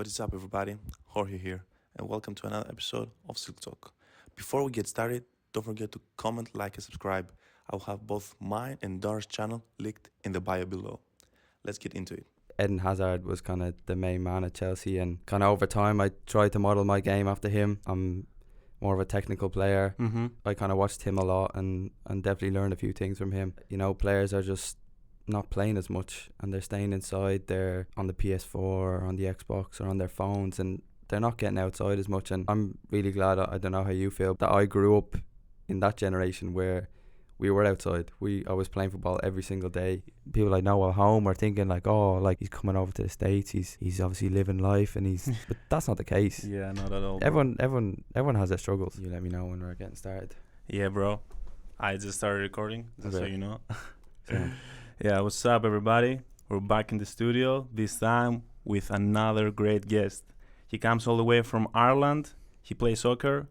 What is up, everybody? Jorge here, and welcome to another episode of Silk Talk. Before we get started, don't forget to comment, like, and subscribe. I'll have both mine and Darragh's channel linked in the bio below. Let's get into it. Eden Hazard was kind of the main man at Chelsea, and kind of over time I tried to model my game after him. I'm more of a technical player. I kind of watched him a lot and definitely learned a few things from him. You know, players are just not playing as much and they're staying inside. They're on the PS4 or on the Xbox or on their phones, and they're not getting outside as much. And I'm really glad, I don't know how you feel, that I grew up in that generation where we were outside. I was playing football every single day. People I know at home are thinking like, oh, like he's coming over to the States, he's obviously living life, and but that's not the case. Yeah, not at all. Bro. Everyone has their struggles. You let me know when we're getting started. Yeah, bro. I just started recording, just so Okay. you know. So, Yeah, what's up, everybody? We're back in the studio, this time with another great guest. He comes all the way from Ireland, he plays soccer,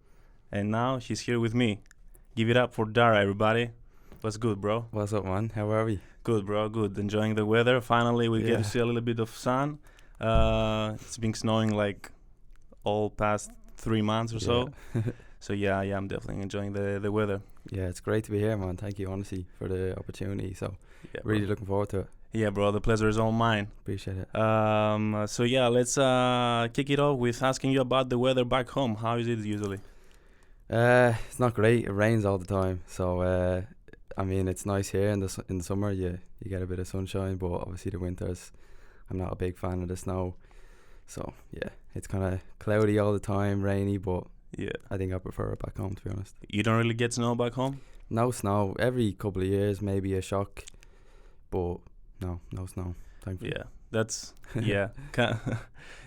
and now he's here with me. Give it up for Darragh, everybody. What's good, bro? what's up, man? How are we? Good, bro, good. Enjoying the weather. Finally, we get Yeah. to see a little bit of sun. It's been snowing like all past 3 months or so. So yeah, I'm definitely enjoying the weather. Yeah, it's great to be here, man. Thank you, honestly, for the opportunity. So Yeah, really bro. looking forward to it. Yeah, bro, the pleasure is all mine. Appreciate it. So yeah, let's kick it off with asking you about the weather back home. How is it usually? It's not great. It rains all the time. So I mean, it's nice here in the summer. You get a bit of sunshine, but obviously the winters, I'm not a big fan of the snow. So yeah, it's kind of cloudy all the time, rainy. But Yeah. I think I prefer it back home, to be honest. You don't really get snow back home? No snow. Every couple of years, maybe a shock, but no snow. Thankfully. Yeah, that's yeah.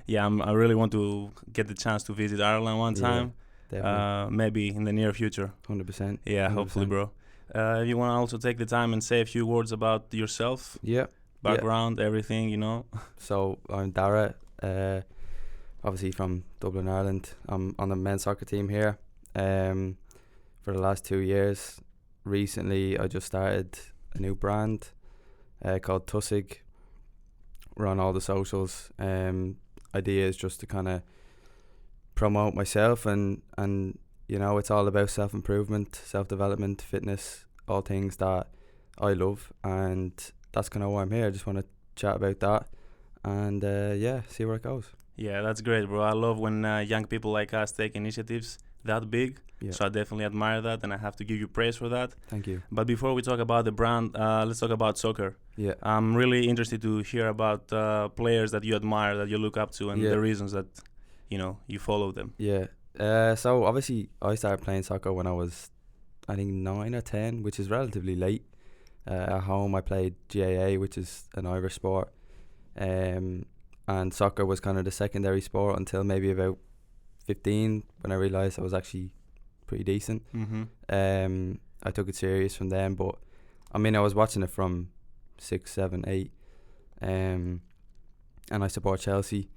Yeah, I really want to get the chance to visit Ireland one Yeah, time. Definitely. Maybe in the near future. 100%. Yeah, hopefully, 100%. bro. You want to also take the time and say a few words about yourself, Yeah. background, everything, you know? So I'm Darragh, obviously from Dublin, Ireland. I'm on the men's soccer team here for the last 2 years. Recently, I just started a new brand called Tosig. We're on all the socials. Idea is just to kind of promote myself and you know, it's all about self-improvement, self-development, fitness, all things that I love, and that's kind of why I'm here. I just want to chat about that and yeah, see where it goes. Yeah, that's great, bro. I love when young people like us take initiatives that big. Yeah. So I definitely admire that, and I have to give you praise for that. Thank you. But before we talk about the brand, let's talk about soccer. Yeah. I'm really interested to hear about players that you admire, that you look up to, and Yeah. the reasons that, you follow them. Yeah. So obviously I started playing soccer when I was, I think, 9 or 10, which is relatively late. At home I played GAA, which is an Irish sport, and soccer was kind of the secondary sport until maybe about 15, when I realised I was actually pretty decent. Mm-hmm. I took it serious from then, but I mean, I was watching it from 6, 7, 8, and I support Chelsea.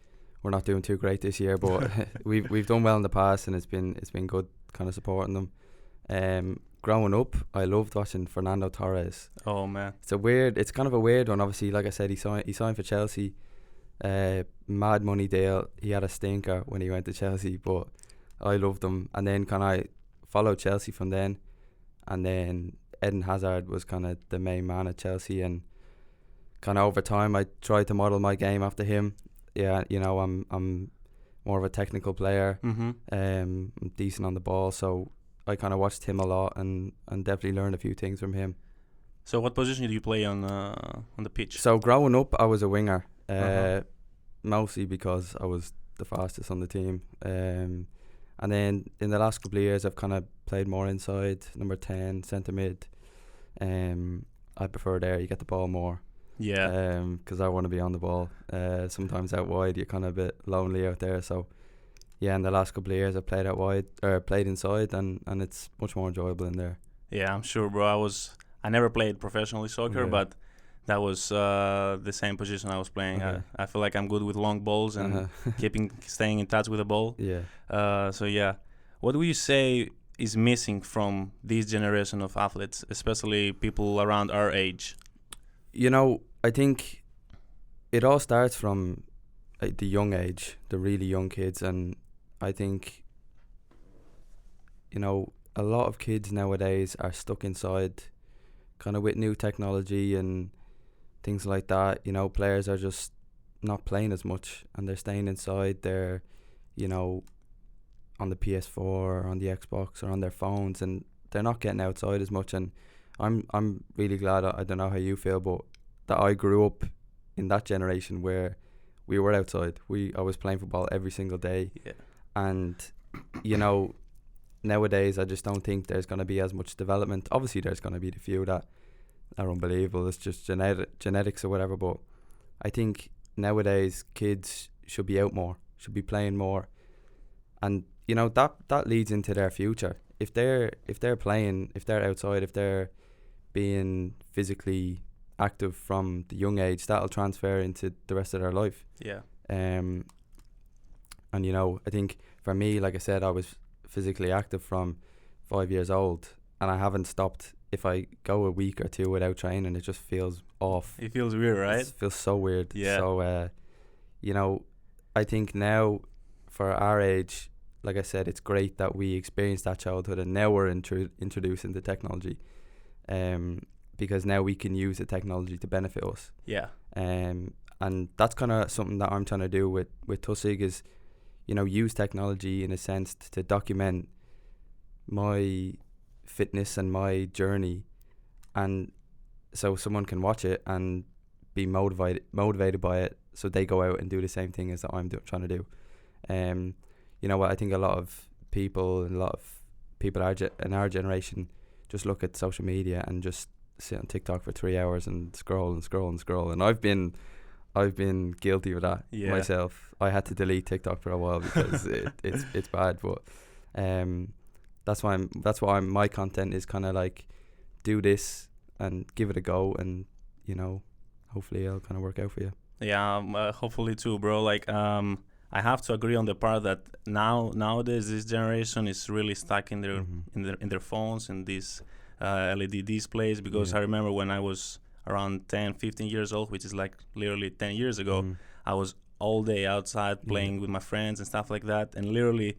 We're not doing too great this year, but we've done well in the past, and it's been good kind of supporting them. Growing up, I loved watching Fernando Torres. Oh, man. It's kind of a weird one. Obviously, like I said, he signed for Chelsea. Mad money deal. He had a stinker when he went to Chelsea, but I loved him. And then kind of followed Chelsea from then, and then Eden Hazard was kind of the main man at Chelsea, and kind of over time I tried to model my game after him. Yeah, you know, I'm more of a technical player. Mm-hmm. I'm decent on the ball, so I kind of watched him a lot and definitely learned a few things from him. So what position do you play on the pitch? So growing up, I was a winger, Uh-huh. mostly because I was the fastest on the team. And then in the last couple of years, I've kind of played more inside, number 10, centre mid. I prefer there. You get the ball more. Yeah. Because I want to be on the ball. Sometimes out wide, you're kind of a bit lonely out there. So yeah, in the last couple of years, I played out wide or played inside, and it's much more enjoyable in there. Yeah, I'm sure, bro. I never played professionally soccer, Yeah. but that was the same position I was playing. Okay. I feel like I'm good with long balls and staying in touch with the ball. Yeah. So yeah, what would you say is missing from this generation of athletes, especially people around our age? You know, I think it all starts from the young age, the really young kids. And I think, you know, a lot of kids nowadays are stuck inside, kind of with new technology and things like that. You know, players are just not playing as much, and they're staying inside. They're, you know, on the PS4 or on the Xbox or on their phones, and they're not getting outside as much. And I'm really glad. I don't know how you feel, but that I grew up in that generation where we were outside. I was playing football every single day. Yeah. And you know, nowadays I just don't think there's going to be as much development. Obviously there's going to be the few that are unbelievable. It's just genetics or whatever, but I think nowadays kids should be out more, should be playing more. And you know, that leads into their future. If they're playing, if they're outside, if they're being physically active from the young age, that'll transfer into the rest of their life. Yeah. And you know, I think for me, like I said, I was physically active from 5 years old, and I haven't stopped. If I go a week or two without training, it just feels off. It feels weird, right? It feels so weird. Yeah. So you know, I think now for our age, like I said, it's great that we experienced that childhood, and now we're introducing the technology, because now we can use the technology to benefit us. Yeah. And that's kind of something that I'm trying to do with Tosig, is, you know, use technology in a sense to document my fitness and my journey, and so someone can watch it and be motivated by it, so they go out and do the same thing as that I'm trying to do. You know what, I think a lot of people in our generation just look at social media and just sit on TikTok for 3 hours and scroll and scroll and scroll. And I've been guilty of that myself. I had to delete TikTok for a while because it's bad. But that's why my content is kind of like, do this and give it a go, and you know, hopefully it'll kind of work out for you. Yeah, hopefully too, bro. Like, I have to agree on the part that nowadays this generation is really stuck in their in their phones and these LED displays. Because I remember when I was around 10, 15 years old, which is like literally 10 years ago, I was all day outside playing with my friends and stuff like that. And literally,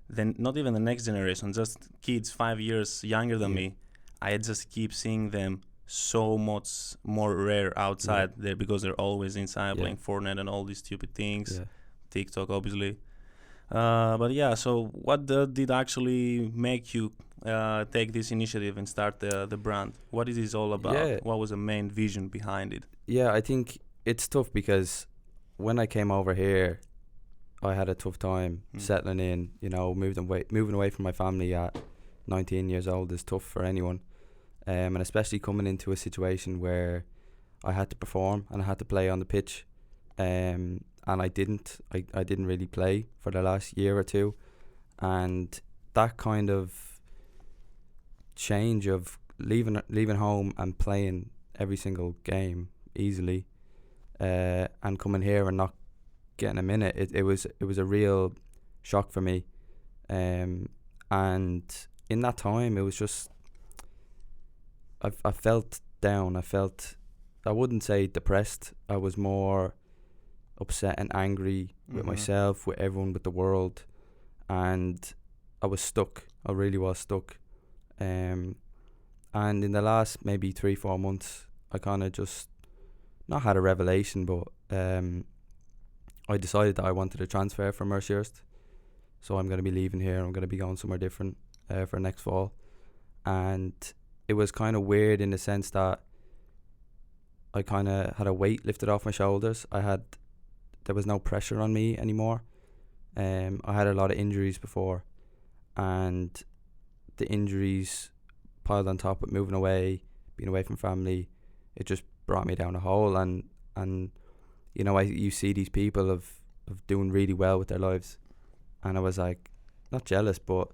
then not even the next generation, just kids 5 years younger than me, I just keep seeing them so much more rare outside there, because they're always inside playing Fortnite and all these stupid things. TikTok, obviously. But yeah, so what did actually make you take this initiative and start the brand? What is this all about? Yeah. What was the main vision behind it? Yeah, I think it's tough because when I came over here, I had a tough time settling in. You know, moving away from my family at 19 years old is tough for anyone, and especially coming into a situation where I had to perform and I had to play on the pitch, and I didn't really play for the last year or two. And that kind of change of leaving home and playing every single game easily, and coming here and not getting a minute, it was a real shock for me. And in that time, it was just, I felt down. I wouldn't say depressed. I was more upset and angry with myself, with everyone, with the world, and I was stuck. I really was stuck. And in the last maybe 3-4 months, I kind of just not had a revelation, but I decided that I wanted to transfer from Mercier. So I'm going to be leaving here. I'm going to be going somewhere different for next fall. And it was kind of weird in the sense that I kind of had a weight lifted off my shoulders. There was no pressure on me anymore. I had a lot of injuries before, and the injuries piled on top with moving away, being away from family, it just brought me down a hole. And you know, you see these people of doing really well with their lives, and I was like, not jealous, but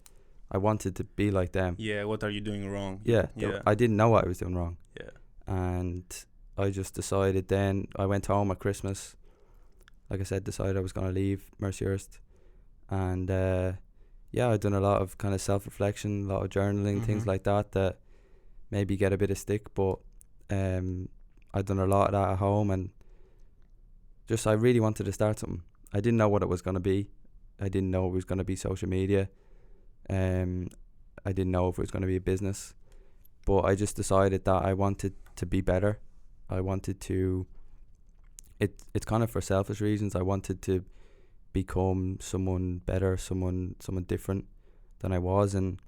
I wanted to be like them. Yeah, what are you doing wrong? Yeah. I didn't know what I was doing wrong. Yeah. And I just decided then, I went home at Christmas, like I said, decided I was going to leave Mercier. And I'd done a lot of kind of self-reflection, a lot of journaling, things like that maybe get a bit of stick, but I'd done a lot of that at home, and just I really wanted to start something. I didn't know what it was going to be. I didn't know it was going to be social media. I didn't know if it was going to be a business. But I just decided that I wanted to be better. I wanted to... It's kind of for selfish reasons. I wanted to become someone better, someone different than I was. And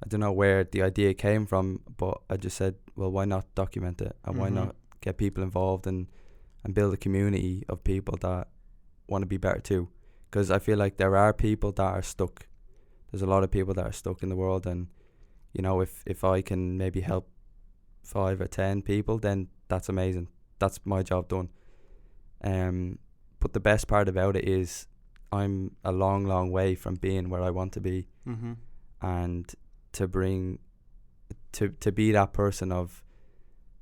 I don't know where the idea came from, but I just said, well, why not document it? And why not get people involved and build a community of people that want to be better too? Because I feel like there are people that are stuck. There's a lot of people that are stuck in the world, and you know, if I can maybe help 5 or 10 people, then that's amazing. That's my job done. But the best part about it is I'm a long way from being where I want to be, and to be that person of,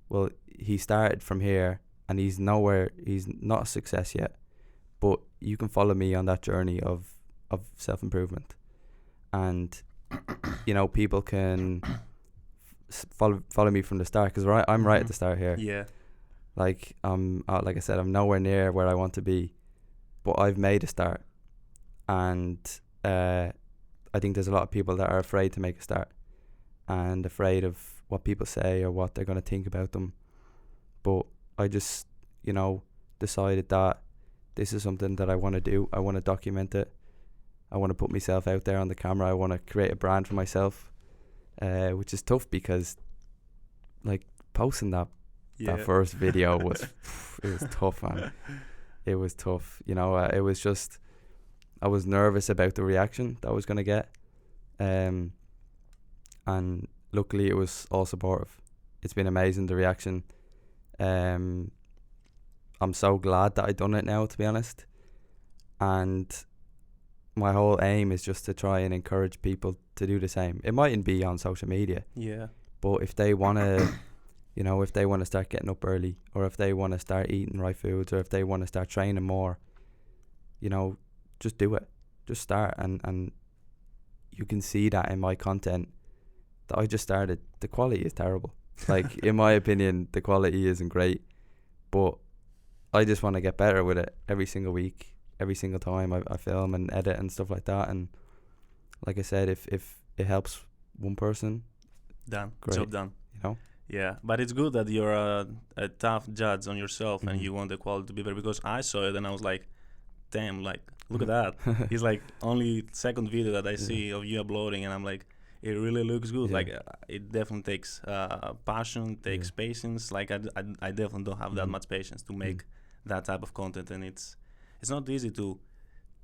well, he started from here and he's nowhere, he's not a success yet, but you can follow me on that journey of self-improvement. And you know, people can follow me from the start, because I'm right at the start here. Yeah. Like like I said, I'm nowhere near where I want to be, but I've made a start. And I think there's a lot of people that are afraid to make a start and afraid of what people say or what they're going to think about them. But I just, you know, decided that this is something that I want to do. I want to document it. I want to put myself out there on the camera. I want to create a brand for myself, which is tough, because like posting that first video was it was tough, man. It was tough, you know. It was just, I was nervous about the reaction that I was going to get, and luckily it was all supportive. It's been amazing, the reaction. I'm so glad that I done it now, to be honest. And my whole aim is just to try and encourage people to do the same. It mightn't be on social media, but if they want to, you know, if they want to start getting up early, or if they want to start eating right foods, or if they want to start training more, you know, just do it. Just start. And you can see that in my content that I just started. The quality is terrible. Like, in my opinion, the quality isn't great, but I just want to get better with it every single week. Every single time I film and edit and stuff like that. And like I said, if it helps one person, done. Great. Job done. You know? Yeah, but it's good that you're a tough judge on yourself and you want the quality to be better, because I saw it and I was like, damn, like, look at that. It's like only second video that I see of you uploading, and I'm like, it really looks good. Like, it definitely takes passion, takes patience. Like, I definitely don't have that much patience to make that type of content, and it's not easy to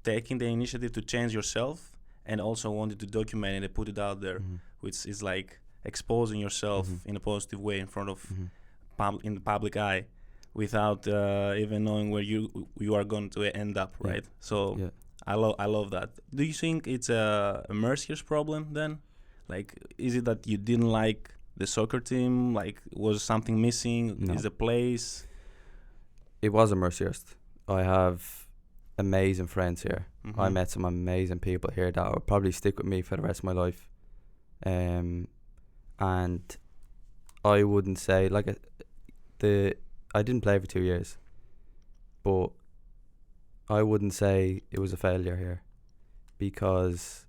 taking the initiative to change yourself and also wanting to document it and put it out there, which is like exposing yourself in a positive way in front of in the public eye, without even knowing where you are going to end up, right? So I love that. Do you think it's a Mercier's problem then? Like, is it that you didn't like the soccer team? Like, was something missing? No. Is the place? It was a Mercier's. I have amazing friends here. I met some amazing people here that will probably stick with me for the rest of my life. And I wouldn't say, like, I didn't play for 2 years, but I wouldn't say it was a failure here, because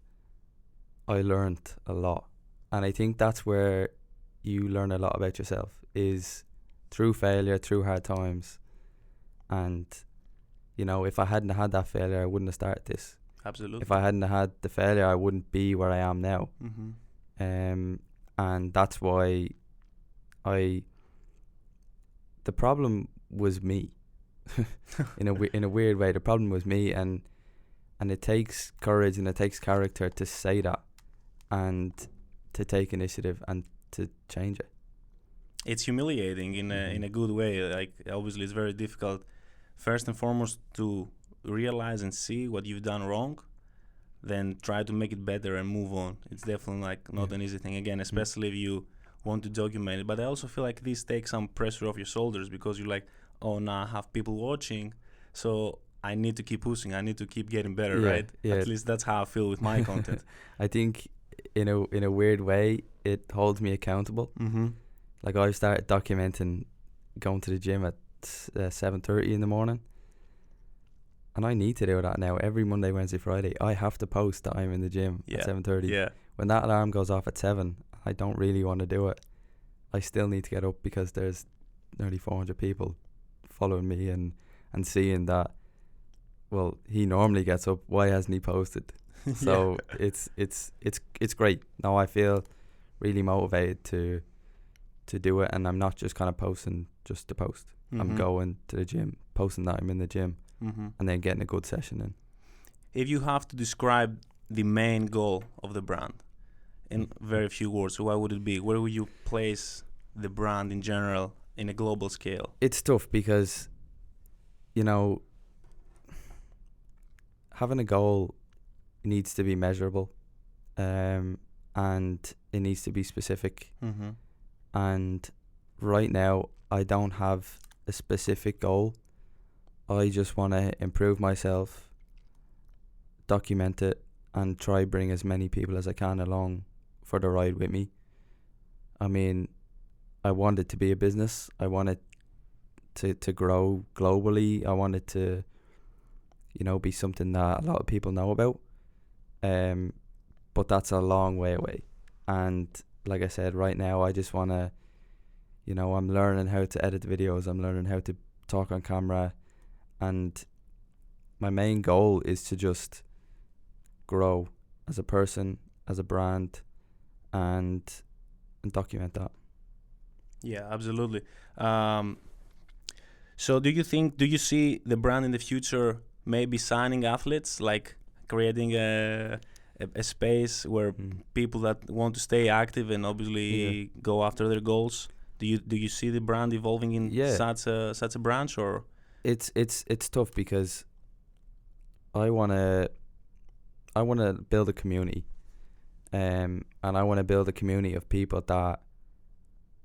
I learned a lot. And I think that's where you learn a lot about yourself, is through failure, through hard times. And you know, if I hadn't had that failure, I wouldn't have started this. Absolutely. If I hadn't had the failure, I wouldn't be where I am now. And that's why the problem was me. in a weird way, the problem was me, and it takes courage and it takes character to say that, and to take initiative and to change it. It's humiliating in a good way. Like, obviously it's very difficult, first and foremost, to realize and see what you've done wrong, then try to make it better and move on. It's definitely like not an easy thing, again, especially if you want to document it. But I also feel like this takes some pressure off your shoulders, because you're like, oh, now I have people watching, so I need to keep pushing, I need to keep getting better, right? At least that's how I feel with my content. I think in a weird way it holds me accountable. Like, I've started documenting going to the gym at 7:30 in the morning, And I need to do that now. Every Monday, Wednesday, Friday, I have to post that I'm in the gym at 7:30. Yeah. When that alarm goes off at 7, I don't really want to do it. I still need to get up because there's nearly 400 people following me and seeing that, well, he normally gets up. Why hasn't he posted? So it's great. Now I feel really motivated to do it, and I'm not just kind of posting just to post. I'm going to the gym, posting that I'm in the gym, and then getting a good session in. If you have to describe the main goal of the brand in very few words, what would it be? Where would you place the brand in general in a global scale? It's tough because, you know, having a goal needs to be measurable, and it needs to be specific. And right now, I don't have a specific goal. I just want to improve myself, document it, and try bring as many people as I can along for the ride with me. I mean, I want it to be a business. I want it to grow globally. I want it to, you know, be something that a lot of people know about. But that's a long way away. And like I said, right now I just want to, you know, I'm learning how to edit videos. I'm learning how to talk on camera. And my main goal is to just grow as a person, as a brand, and document that. Yeah, absolutely. So do you see the brand in the future maybe signing athletes, like creating a space where people that want to stay active and obviously go after their goals? Do you see the brand evolving in such a branch, or? It's tough because I wanna build a community, and I want to build a community of people that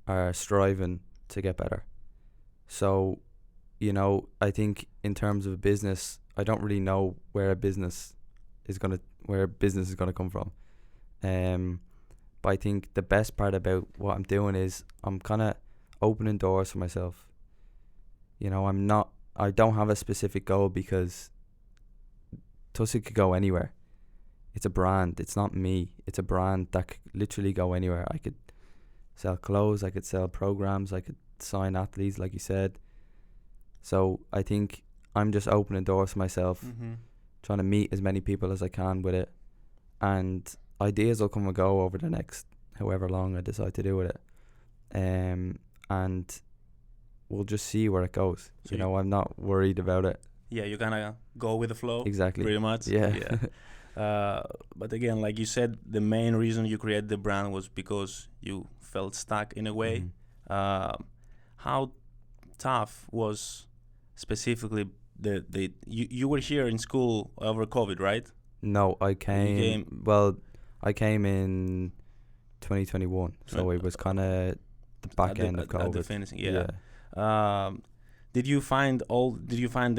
are striving to get better. So, you know, I think in terms of a business, I don't really know where business is gonna come from. But I think the best part about what I'm doing is I'm kind of opening doors for myself. You know, I don't have a specific goal because Tosig could go anywhere. It's a brand. It's not me. It's a brand that could literally go anywhere. I could sell clothes. I could sell programs. I could sign athletes, like you said. So I think I'm just opening doors for myself, trying to meet as many people as I can with it. And ideas will come and go over the next however long I decide to do with it. And we'll just see where it goes. So you know, I'm not worried about it. Yeah, you're gonna go with the flow. Exactly. Pretty much. Yeah. But again, like you said, the main reason you created the brand was because you felt stuck in a way. How tough was specifically you were here in school over COVID, right? No, I came. Well, I came in 2021, so it was kind of the back end of COVID. At the finishing, Did you find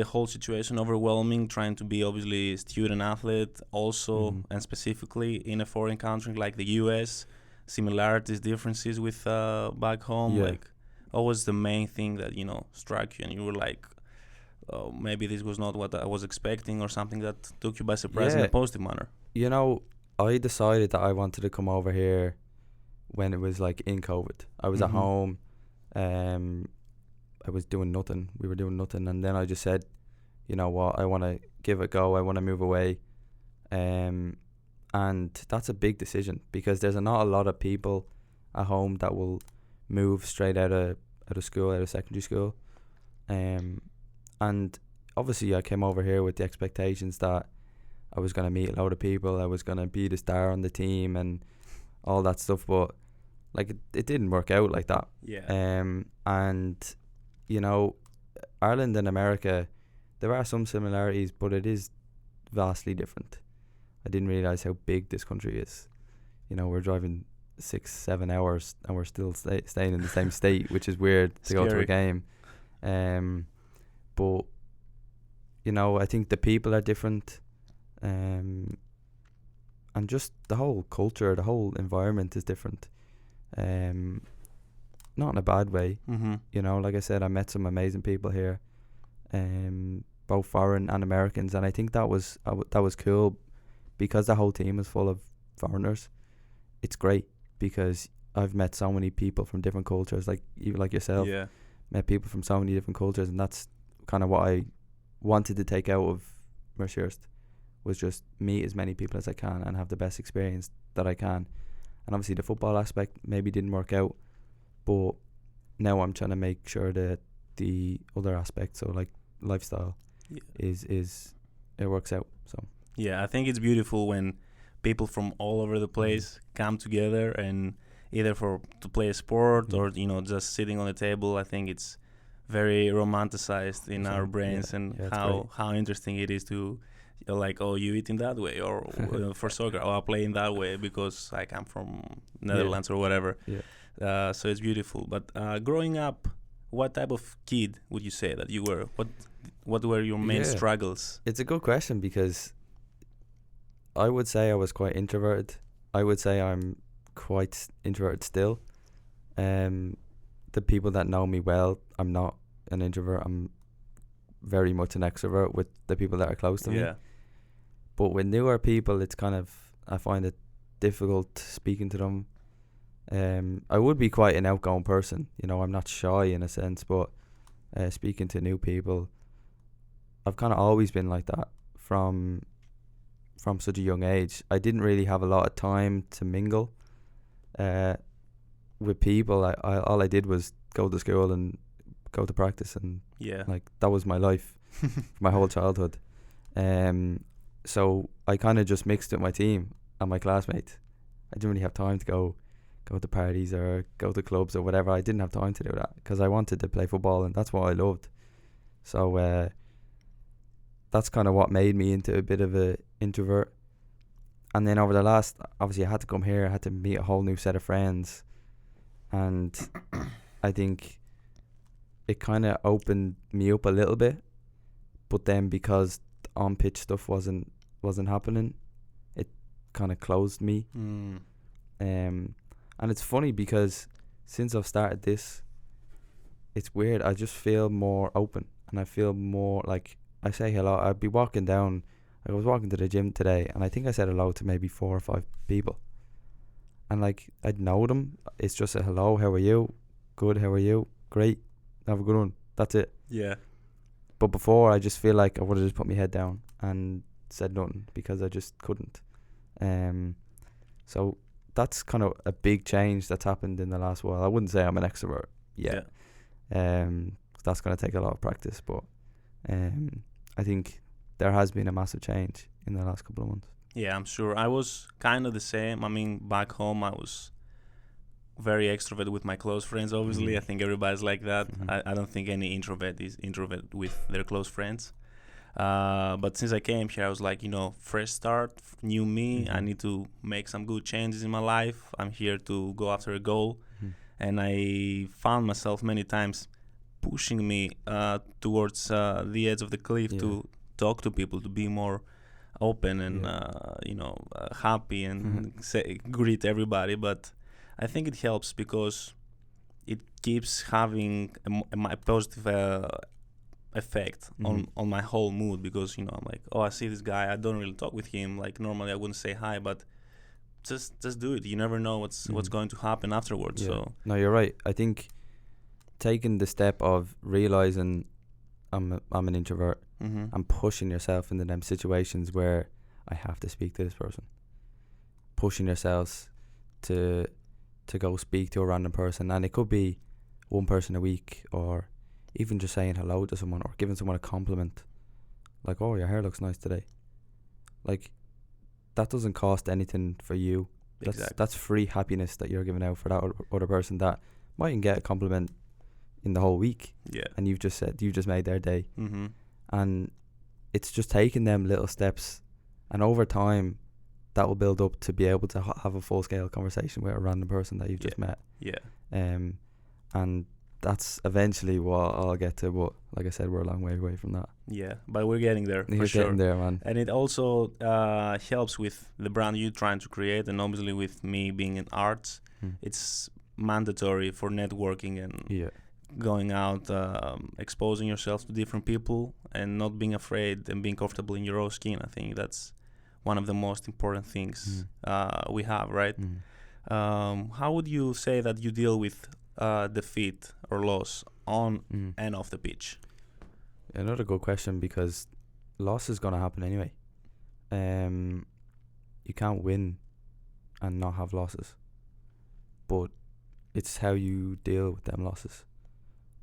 the whole situation overwhelming, trying to be obviously a student athlete also, and specifically in a foreign country like the US, similarities, differences with back home? Like, what was the main thing that, you know, struck you and you were like, oh, maybe this was not what I was expecting, or something that took you by surprise in a positive manner? You know, I decided that I wanted to come over here when it was like in COVID. I was at home, I was doing nothing. We were doing nothing, and then I just said, you know what, I want to give it a go. I want to move away, and that's a big decision because there's not a lot of people at home that will move straight out of school, out of secondary school, and obviously I came over here with the expectations that I was going to meet a load of people, I was going to be the star on the team and all that stuff, but like it didn't work out like that. And you know, Ireland and America, there are some similarities, but it is vastly different. I didn't realise how big this country is. You know, we're driving 6-7 hours and we're still staying in the same state, which is weird to go to a game. But you know, I think the people are different, and just the whole culture, the whole environment is different. Not in a bad way. You know, like I said, I met some amazing people here, both foreign and Americans, and I think that was cool because the whole team is full of foreigners. It's great because I've met so many people from different cultures, like even like yourself. Yeah. Met people from so many different cultures, and that's kind of what I wanted to take out of Mershurst, was just meet as many people as I can and have the best experience that I can. And obviously the football aspect maybe didn't work out, but now I'm trying to make sure that the other aspects, so like lifestyle, is it works out. So yeah, I think it's beautiful when people from all over the place come together, and either to play a sport or just sitting on the table. I think it's very romanticized in our brains, and how interesting it is to like, oh, you eat in that way, or for soccer, oh, I play in that way because I come from Netherlands or whatever. So it's beautiful. But growing up, what type of kid would you say that you were? What were your main struggles? It's a good question, because I would say I was quite introverted. I would say I'm quite introverted still. The people that know me well, I'm not an introvert. I'm very much an extrovert with the people that are close to me. But with newer people, it's kind of, I find it difficult speaking to them. I would be quite an outgoing person, I'm not shy in a sense, but speaking to new people, I've kind of always been like that from such a young age. I didn't really have a lot of time to mingle with people. All I did was go to school and go to practice, and like that was my life my whole childhood. So I kind of just mixed with my team and my classmates. I didn't really have time to go to parties or go to clubs or whatever. I didn't have time to do that because I wanted to play football, and that's what I loved. So that's kind of what made me into a bit of a introvert. And then over the last, obviously I had to come here, I had to meet a whole new set of friends, and I think it kind of opened me up a little bit. But then because the on-pitch stuff wasn't happening, it kind of closed me. And it's funny because since I've started this, it's weird. I just feel more open, and I feel more like I say hello. I'd be walking down. I was walking to the gym today, and I think I said hello to maybe 4 or 5 people. And like, I'd know them. It's just a hello, how are you? Good, how are you? Great, have a good one. That's it. Yeah. But before, I just feel like I would have just put my head down and said nothing because I just couldn't. So that's kind of a big change that's happened in the last while. I wouldn't say I'm an extrovert yet. That's going to take a lot of practice, but I think there has been a massive change in the last couple of months. Yeah, I'm sure. I was kind of the same. I mean, back home, I was very extrovert with my close friends, obviously. I think everybody's like that. I don't think any introvert is introvert with their close friends. But since I came here, I was like, fresh start, new me. I need to make some good changes in my life. I'm here to go after a goal. And I found myself many times pushing me towards the edge of the cliff to talk to people, to be more open and happy and greet everybody. But I think it helps because it keeps having a positive effect on my whole mood, because I'm like, oh, I see this guy, I don't really talk with him, like normally I wouldn't say hi, but just do it. You never know what's going to happen afterwards. So no, you're right. I think taking the step of realizing I'm an introvert and pushing yourself into them situations where I have to speak to this person, pushing yourselves to go speak to a random person, and it could be one person a week, or even just saying hello to someone, or giving someone a compliment, like, oh, your hair looks nice today. Like, that doesn't cost anything for you. That's free happiness that you're giving out for that other person that mightn't get a compliment in the whole week. And you've just made their day. And it's just taking them little steps, and over time that will build up to be able to have a full scale conversation with a random person that you've just met. And that's eventually what I'll get to, but like I said, we're a long way away from that. But we're getting there. You're getting there, man. And it also helps with the brand you're trying to create, and obviously with me being in arts, it's mandatory for networking and going out, exposing yourself to different people, and not being afraid and being comfortable in your own skin. I think that's one of the most important things we have, right? How would you say that you deal with defeat or loss on and off the pitch? Another good question, because loss is going to happen anyway. You can't win and not have losses, but it's how you deal with them losses.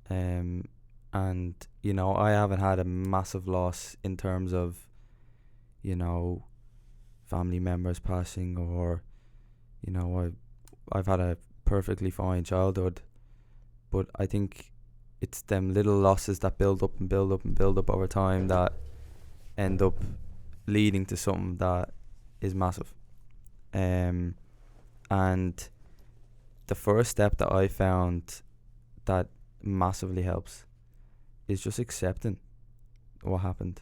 And you know, I haven't had a massive loss in terms of, you know, family members passing, or, you know, I've had a perfectly fine childhood, but I think it's them little losses that build up and build up and build up over time that end up leading to something that is massive. And the first step that I found that massively helps is just accepting what happened,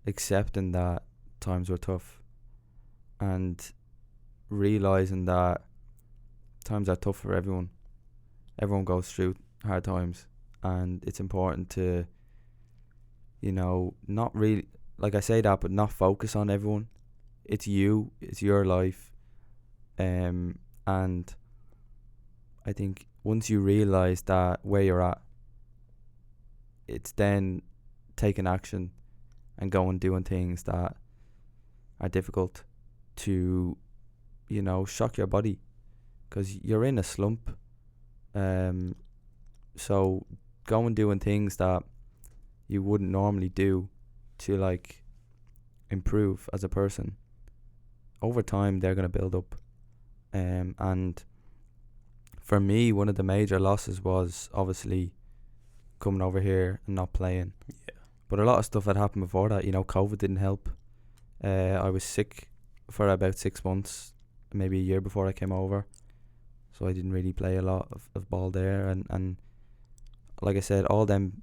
accepting that times were tough, and realizing that times are tough for everyone. Everyone goes through hard times, and it's important to, you know, not really, like I say that, but not focus on everyone. It's you, it's your life. And I think once you realize that where you're at, it's then taking action and going doing things that are difficult to, you know, shock your body, because you're in a slump. So go and doing things that you wouldn't normally do to, like, improve as a person. Over time, they're going to build up. And for me, one of the major losses was obviously coming over here and not playing. Yeah. But a lot of stuff had happened before that. You know, COVID didn't help. I was sick for about 6 months, maybe a year before I came over. So I didn't really play a lot of ball there. And like I said, all them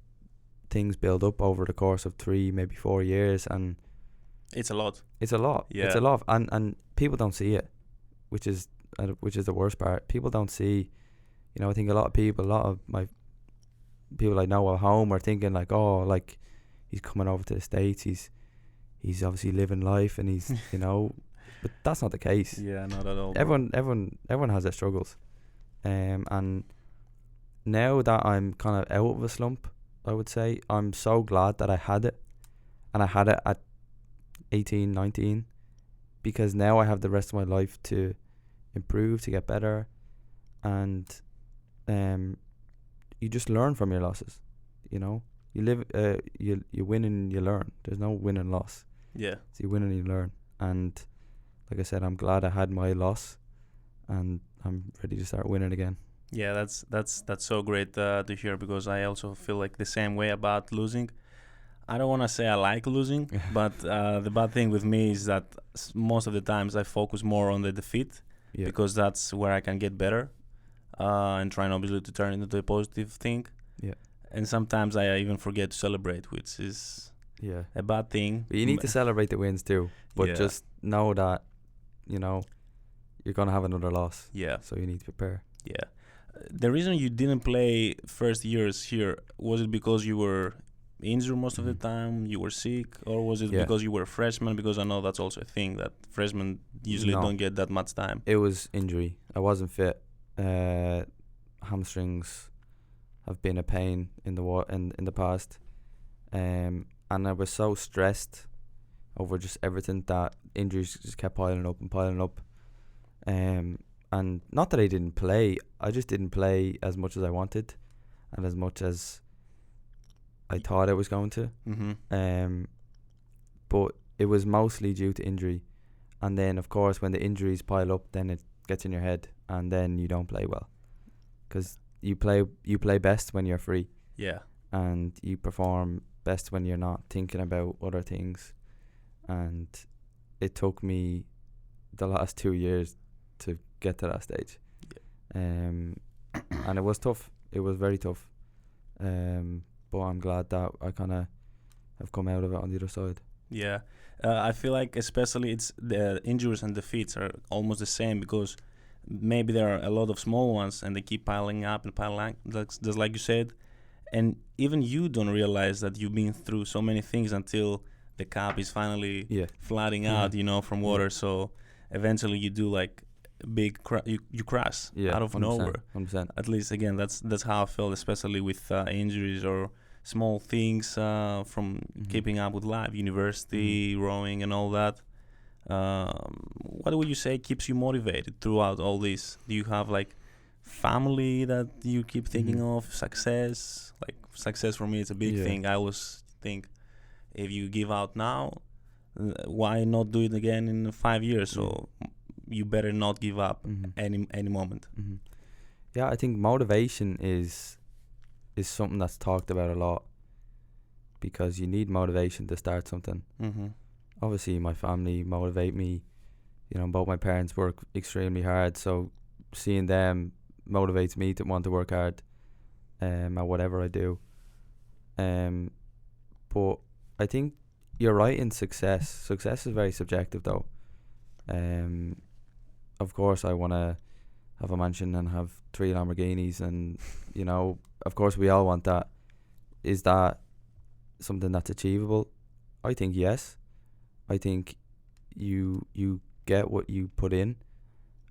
things build up over the course of 3, maybe 4 years. And it's a lot. It's a lot. Yeah. It's a lot. And people don't see it, which is the worst part. People don't see, you know, I think a lot of my people I know at home are thinking like, oh, like, he's coming over to the States, he's obviously living life, and he's, you know, but that's not the case. Yeah, not at all. Everyone has their struggles. And now that I'm kind of out of a slump, I would say I'm so glad that I had it, and I had it at 18, 19, because now I have the rest of my life to improve, to get better. And you just learn from your losses, you know. You live, you win and you learn. There's no win and loss. Yeah. So you win and you learn. And like I said, I'm glad I had my loss, and I'm ready to start winning again. Yeah, that's so great to hear, because I also feel like the same way about losing. I don't want to say I like losing, but the bad thing with me is that most of the times I focus more on the defeat, because that's where I can get better, and trying obviously to turn it into a positive thing. Yeah. And sometimes I even forget to celebrate, which is a bad thing. But you need to celebrate the wins too, but just know that, you know, you're going to have another loss. Yeah. So you need to prepare. Yeah. The reason you didn't play first years here, was it because you were injured most of the time, you were sick, or was it because you were a freshman? Because I know that's also a thing, that freshmen usually don't get that much time. It was injury. I wasn't fit. Hamstrings have been a pain in the past, and I was so stressed over just everything that injuries just kept piling up. And not that I didn't play, I just didn't play as much as I wanted, and as much as I thought I was going to. But it was mostly due to injury. And then, of course, when the injuries pile up, then it gets in your head, and then you don't play well, because you play best when you're free. Yeah. And you perform best when you're not thinking about other things. And it took me the last 2 years to get to that stage. And it was tough. It was very tough. But I'm glad that I kind of have come out of it on the other side. Yeah. I feel like especially it's the injuries and defeats are almost the same, because maybe there are a lot of small ones and they keep piling up and piling up, just like you said. And even you don't realize that you've been through so many things until the cup is finally flooding out, from water. So eventually you do like a big you crash out of 100%, nowhere. 100%. At least again, that's how I felt, especially with injuries or small things from keeping up with life, university, rowing, and all that. What would you say keeps you motivated throughout all this? Do you have like family that you keep thinking of? Success? Like success for me is a big thing. I always think if you give out now, why not do it again in 5 years? So you better not give up any moment. Yeah, I think motivation is something that's talked about a lot, because you need motivation to start something. Obviously my family motivate me, both my parents work extremely hard, so seeing them motivates me to want to work hard at whatever I do. But I think you're right in success is very subjective though. Of course I want to have a mansion and have 3 Lamborghinis, and of course we all want that. Is that something that's achievable? I think yes. I think you get what you put in,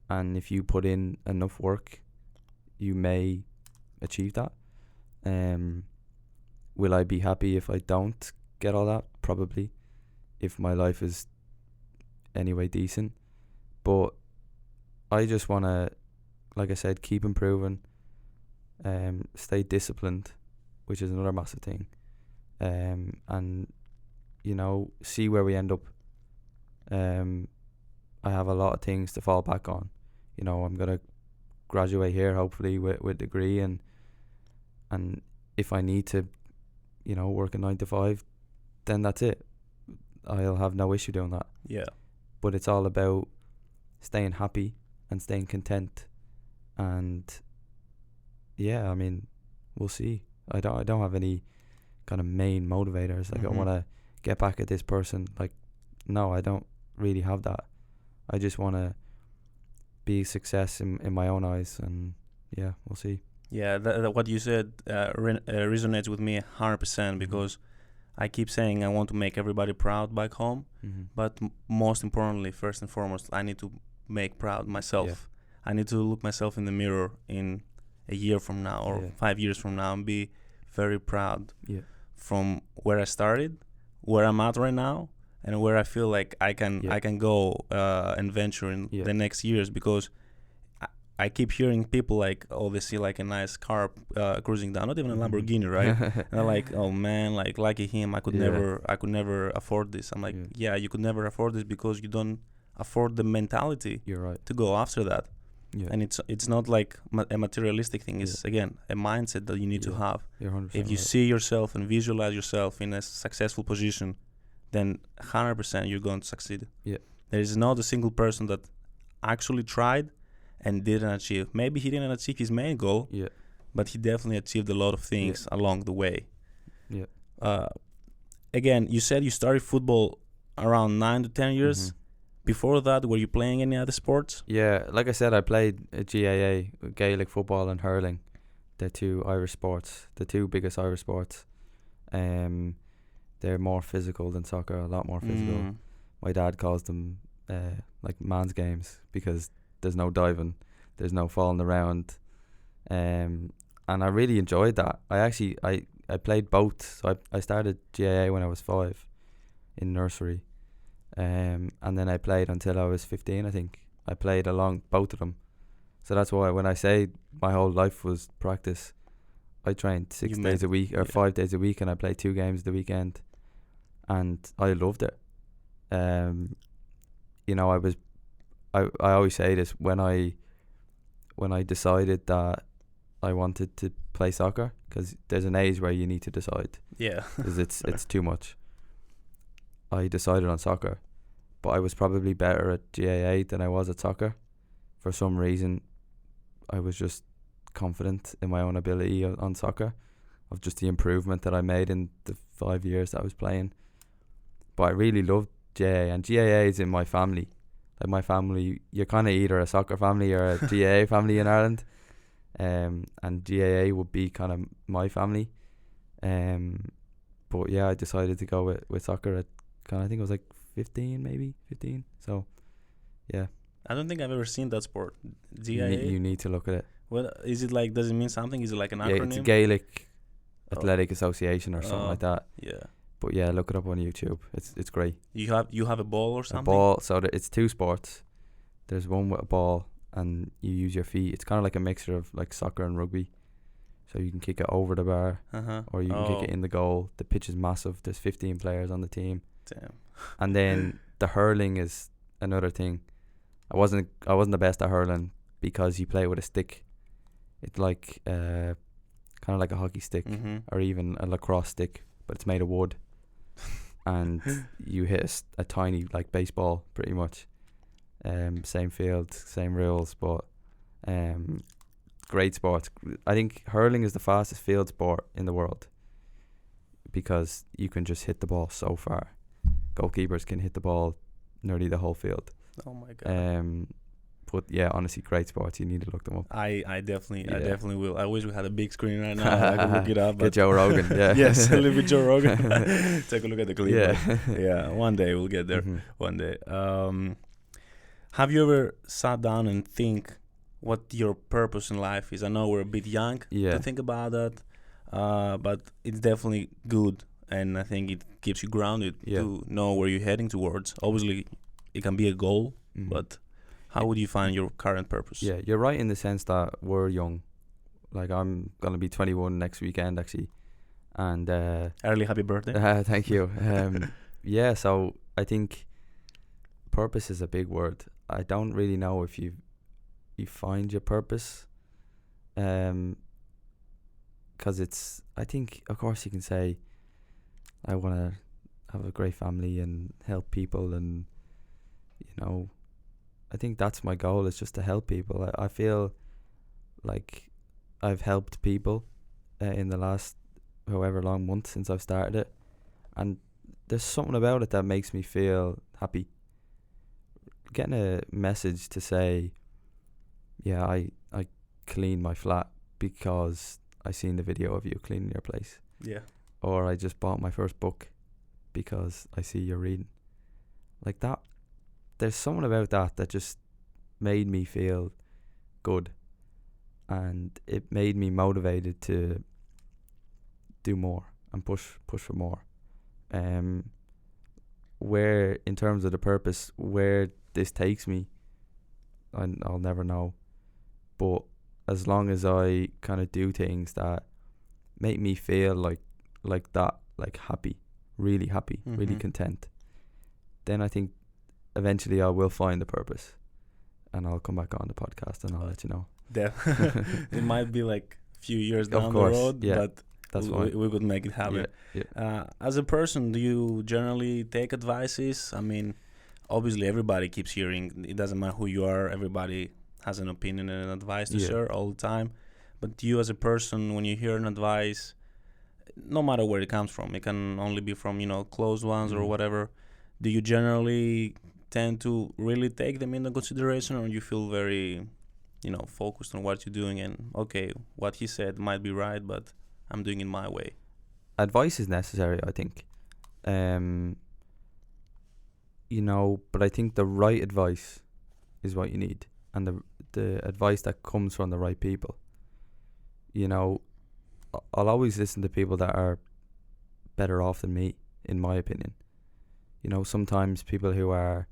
and if you put in enough work, you may achieve that. Will I be happy if I don't get all that? Probably, if my life is anyway decent. But I just want to, like I said, keep improving, stay disciplined, which is another massive thing, and see where we end up. I have a lot of things to fall back on. I'm gonna graduate here hopefully with degree, and if I need to work a 9 to 5, then that's it. I'll have no issue doing that. But it's all about staying happy and staying content, and I mean, we'll see. I don't have any kind of main motivators, like I want to get back at this person. Like, no, I don't really have that. I just want to be a success in my own eyes, and we'll see. What you said resonates with me 100%, because I keep saying I want to make everybody proud back home, but most importantly, first and foremost, I need to make proud myself. I need to look myself in the mirror in a year from now or 5 years from now and be very proud from where I started, where I'm at right now, and where I feel like I can go and venture in the next years. Because I keep hearing people like, oh, they see like a nice car cruising down, not even a Lamborghini, right? And they're like, oh man, like lucky him, I could never afford this. I'm like, you could never afford this because you don't afford the mentality to go after that. And it's not like a materialistic thing. It's again a mindset that you need to have. If you see yourself and visualize yourself in a successful position, then 100% you're going to succeed. There is not a single person that actually tried and didn't achieve. Maybe he didn't achieve his main goal, but he definitely achieved a lot of things along the way. Again, you said you started football around 9 to 10 years. Before that, were you playing any other sports? Yeah, like I said, I played GAA, Gaelic football and hurling, the two Irish sports, the two biggest Irish sports. They're more physical than soccer, a lot more physical. My dad calls them like man's games, because there's no diving, there's no falling around, and I really enjoyed that. I played both. So I started GAA when I was 5 in nursery, and then I played until I was 15. I think I played along both of them. So that's why when I say my whole life was practice, I trained 6 days a week or 5 days a week, and I played 2 games the weekend, and I loved it. I always say this, when I decided that I wanted to play soccer, because there's an age where you need to decide. Because it's too much. I decided on soccer, but I was probably better at GAA than I was at soccer. For some reason, I was just confident in my own ability on soccer, of just the improvement that I made in the 5 years that I was playing. But I really loved GAA, and GAA is in my family. Like my family, you're kind of either a soccer family or a GAA family in Ireland, and GAA would be kind of my family. But yeah, I decided to go with soccer at kind of, I think it was like 15. So yeah, I don't think I've ever seen that sport. you GIA. need to look at it. Well, is it like? Does it mean something? Is it like an Yeah, it's a acronym? Gaelic Oh. Athletic Association or something like that. Yeah. But yeah, look it up on YouTube. It's great. You have a ball or something. A ball. So it's two sports. There's one with a ball, and you use your feet. It's kind of like a mixture of like soccer and rugby. So you can kick it over the bar, or you can kick it in the goal. The pitch is massive. There's 15 players on the team. Damn. And then the hurling is another thing. I wasn't the best at hurling because you play with a stick. It's like kind of like a hockey stick or even a lacrosse stick, but it's made of wood. And you hit a tiny like baseball pretty much. Same field, same rules, but great sport. I think hurling is the fastest field sport in the world because you can just hit the ball so far. Goalkeepers can hit the ball nearly the whole field. Oh my god. But yeah, honestly, great sports. You need to look them up. I definitely will. I wish we had a big screen right now. I could look it up. Get Joe Rogan. Yeah. Yes, a little bit Joe Rogan. Take a look at the clip. Yeah. Yeah. One day we'll get there. One day. Have you ever sat down and think what your purpose in life is? I know we're a bit young to think about that, but it's definitely good, and I think it keeps you grounded to know where you're heading towards. Obviously, it can be a goal, but how would you find your current purpose? Yeah, you're right in the sense that we're young. Like I'm gonna be 21 next weekend actually, and early happy birthday. Thank you. Yeah, so I think purpose is a big word. I don't really know if you find your purpose, because it's. I think of course you can say, I want to have a great family and help people, and I think that's my goal, is just to help people. I feel like I've helped people in the last however long months since I've started it, and there's something about it that makes me feel happy. Getting a message to say, yeah, I cleaned my flat because I seen the video of you cleaning your place. Yeah. Or I just bought my first book because I see you're reading. Like that. There's something about that just made me feel good, and it made me motivated to do more and push for more. Where in terms of the purpose, where this takes me, I'll never know. But as long as I kind of do things that make me feel like that, like happy, really content, then I think eventually I will find the purpose, and I'll come back on the podcast and I'll let you know. It might be like a few years down the road, but that's we could make it happen. As a person, do you generally take advices? I mean, obviously everybody keeps hearing, it doesn't matter who you are, everybody has an opinion and an advice to share all the time. But you as a person, when you hear an advice, no matter where it comes from, it can only be from close ones or whatever, do you generally tend to really take them into consideration, or you feel very focused on what you're doing and okay, what he said might be right, but I'm doing it my way? Advice is necessary, I think. But I think the right advice is what you need, and the advice that comes from the right people. I'll always listen to people that are better off than me, in my opinion. Sometimes people who are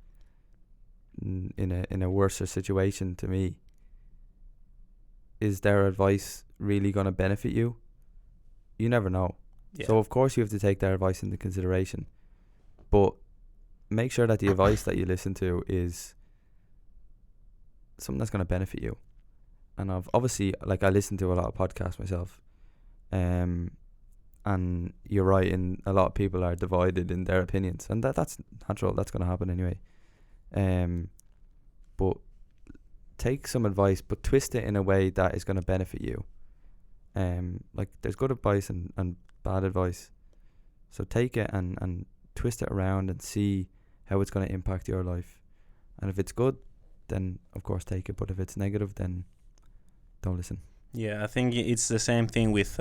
in a worse situation to me, is their advice really going to benefit you? You never know. So of course you have to take their advice into consideration, but make sure that the advice that you listen to is something that's going to benefit you. And I've obviously, like, I listen to a lot of podcasts myself, and you're right, in a lot of people are divided in their opinions, and that's natural. That's going to happen anyway. But take some advice, but twist it in a way that is going to benefit you. Like, there's good advice and bad advice, so take it and twist it around and see how it's going to impact your life. And if it's good, then of course take it. But if it's negative, then don't listen. Yeah, I think it's the same thing with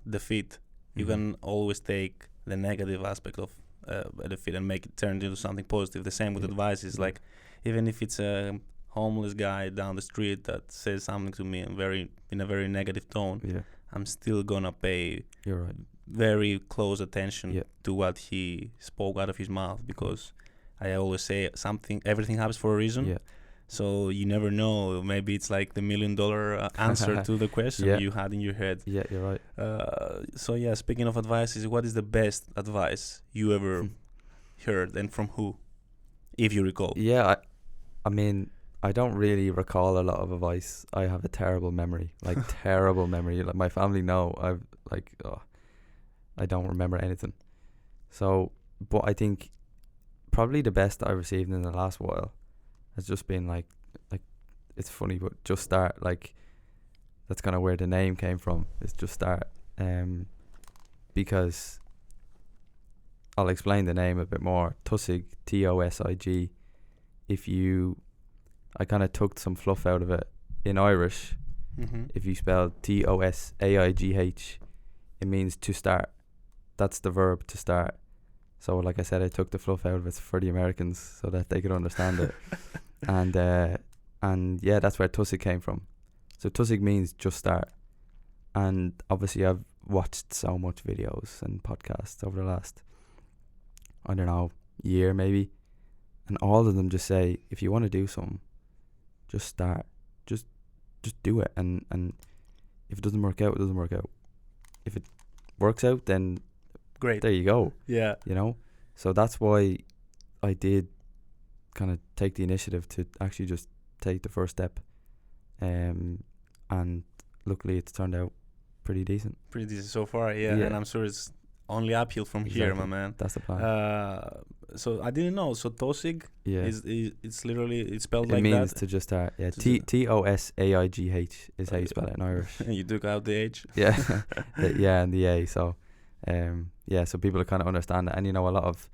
defeat. You Mhm. can always take the negative aspect of a defeat and make it turn into something positive. The same with Yeah. advice. Is Yeah. like, even if it's a homeless guy down the street that says something to me in a very negative tone, Yeah, I'm still gonna pay you're right. very close attention Yeah. to what he spoke out of his mouth, because I always say everything happens for a reason. Yeah. So you never know. Maybe it's like the $1 million answer to the question Yeah. you had in your head. Yeah, you're right. So yeah, speaking of advices, what is the best advice you ever heard, and from who, if you recall? Yeah, I mean, I don't really recall a lot of advice. I have a terrible memory, like terrible memory. Like my family know I don't remember anything. So, but I think probably the best I received in the last while has just been like it's funny, but just start. Like that's kind of where the name came from. It's just start. Because I'll explain the name a bit more. Tosig, Tosig. I kind of took some fluff out of it. In Irish, if you spell Tosaigh, it means to start. That's the verb, to start. So like I said, I took the fluff out of it for the Americans so that they could understand it. And yeah, that's where Tosig came from. So Tosig means just start. And obviously I've watched so much videos and podcasts over the last, I don't know, year maybe. And all of them just say, if you want to do something, just start. Just do it. And if it doesn't work out, it doesn't work out. If it works out, then Great. there you go. Yeah. You know? So that's why I did kind of take the initiative to actually just take the first step. And luckily it's turned out pretty decent. Pretty decent so far, yeah. And I'm sure it's only uphill from here, my man. That's the plan. So I didn't know. So Tosig it's literally, it's spelled it like that. It means to just start. Yeah, Tosaigh is how you spell it in Irish. You took out the H. Yeah, yeah, and the A. So, so people kind of understand that, and a lot of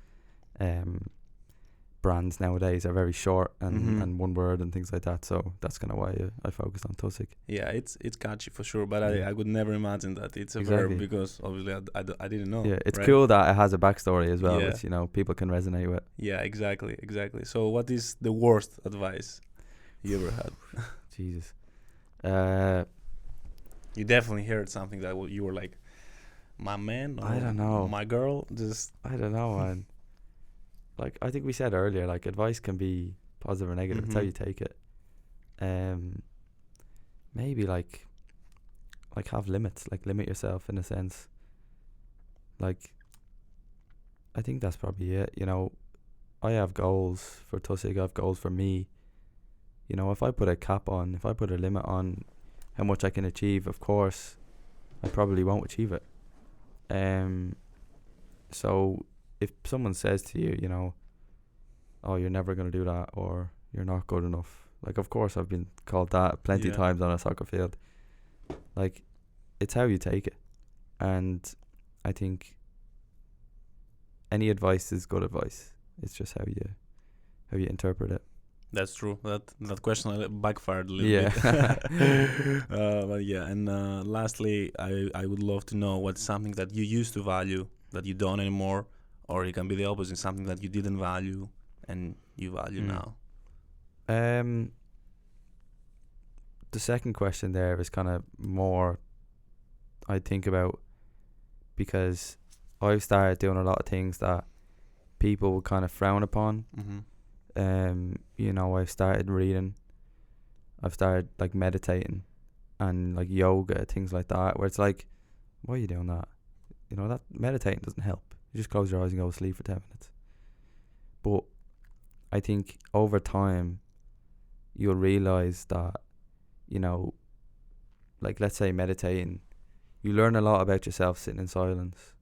brands nowadays are very short and one word and things like that. So that's kind of why I focused on Tosig. Yeah, it's catchy for sure, but I would never imagine that it's a Exactly. verb, because obviously I didn't know. Yeah, it's right? cool that it has a backstory as well, Yeah. which people can resonate with. Yeah, exactly. So what is the worst advice you ever had? Jesus. You definitely heard something that you were like, my man, or I don't know. my girl, just I don't know, man. Like I think we said earlier, like advice can be positive or negative. It's how you take it. Maybe like have limits, like limit yourself in a sense. Like I think that's probably it. I have goals for Tosig, I have goals for me. If I put a cap on, if I put a limit on how much I can achieve, of course I probably won't achieve it. So if someone says to you, oh, you're never going to do that, or you're not good enough, like of course I've been called that plenty of times on a soccer field. Like it's how you take it. And I think any advice is good advice. It's just how you interpret it. That's true. That question backfired a little bit. But yeah, and lastly, I would love to know what's something that you used to value that you don't anymore, or it can be the opposite, something that you didn't value and you value now. The second question there is kind of more I think about, because I've started doing a lot of things that people would kind of frown upon. I've started reading, I've started like meditating and like yoga, things like that, where it's like, why are you doing that? That meditating doesn't help. You just close your eyes and go to sleep for 10 minutes. But I think over time you'll realize that, like let's say meditating, you learn a lot about yourself sitting in silence,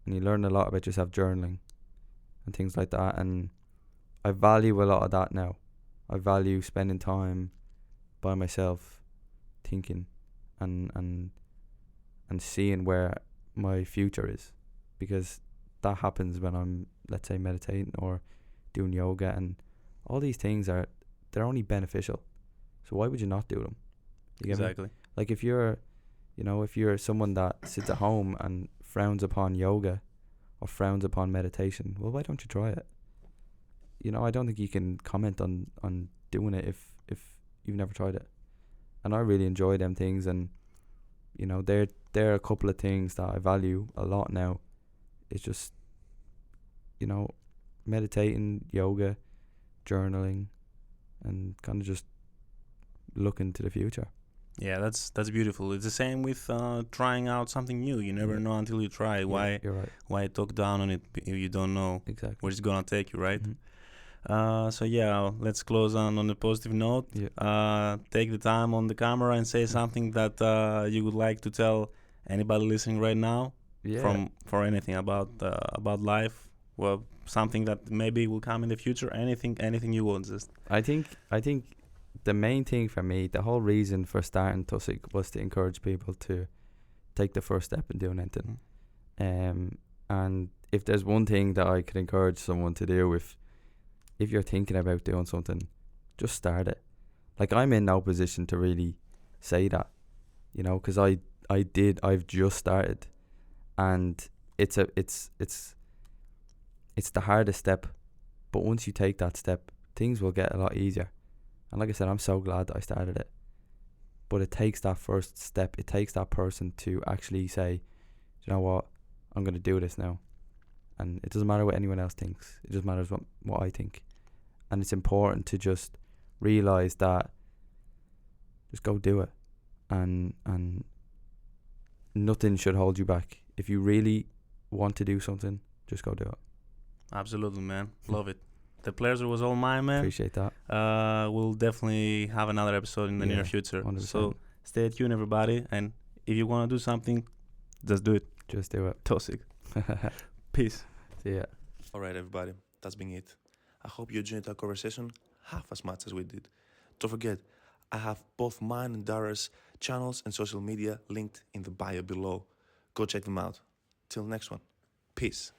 and you learn a lot about yourself journaling and things like that. And I value a lot of that now. I value spending time by myself, thinking and seeing where my future is, because that happens when I'm, let's say, meditating or doing yoga, and all these things they're only beneficial. So why would you not do them? You get me? Exactly. Like if you're someone that sits at home and frowns upon yoga or frowns upon meditation, well, why don't you try it? I don't think you can comment on doing it if you've never tried it. And I really enjoy them things, and they're a couple of things that I value a lot now. It's just meditating, yoga, journaling, and kind of just looking to the future. Yeah, that's beautiful. It's the same with trying out something new. You never know until you try. Yeah, you're right. Why talk down on it if you don't know Exactly where it's gonna take you, right? Mm-hmm. So yeah, let's close on a positive note. Yeah. Take the time on the camera and say something that you would like to tell anybody listening right now. Yeah. For anything about life. Well, something that maybe will come in the future. Anything you want. Just. I think the main thing for me, the whole reason for starting Tosig was to encourage people to take the first step in doing anything. And if there's one thing that I could encourage someone to do, if you're thinking about doing something, just start it. Like, I'm in no position to really say that, because I've just started, and it's the hardest step, but once you take that step, things will get a lot easier. And like I said, I'm so glad that I started it. But it takes that first step. It takes that person to actually say, you know what, I'm going to do this now. And it doesn't matter what anyone else thinks. It just matters what I think. And it's important to just realise that just go do it. And nothing should hold you back. If you really want to do something, just go do it. Absolutely, man. Love it. The pleasure was all mine, man. Appreciate that. We'll definitely have another episode in the near future. 100%. So stay tuned, everybody. And if you want to do something, just do it. Just do it. Tosig. Peace. See ya. All right, everybody. That's been it. I hope you enjoyed our conversation half as much as we did. Don't forget, I have both mine and Darragh's channels and social media linked in the bio below. Go check them out. Till next one. Peace.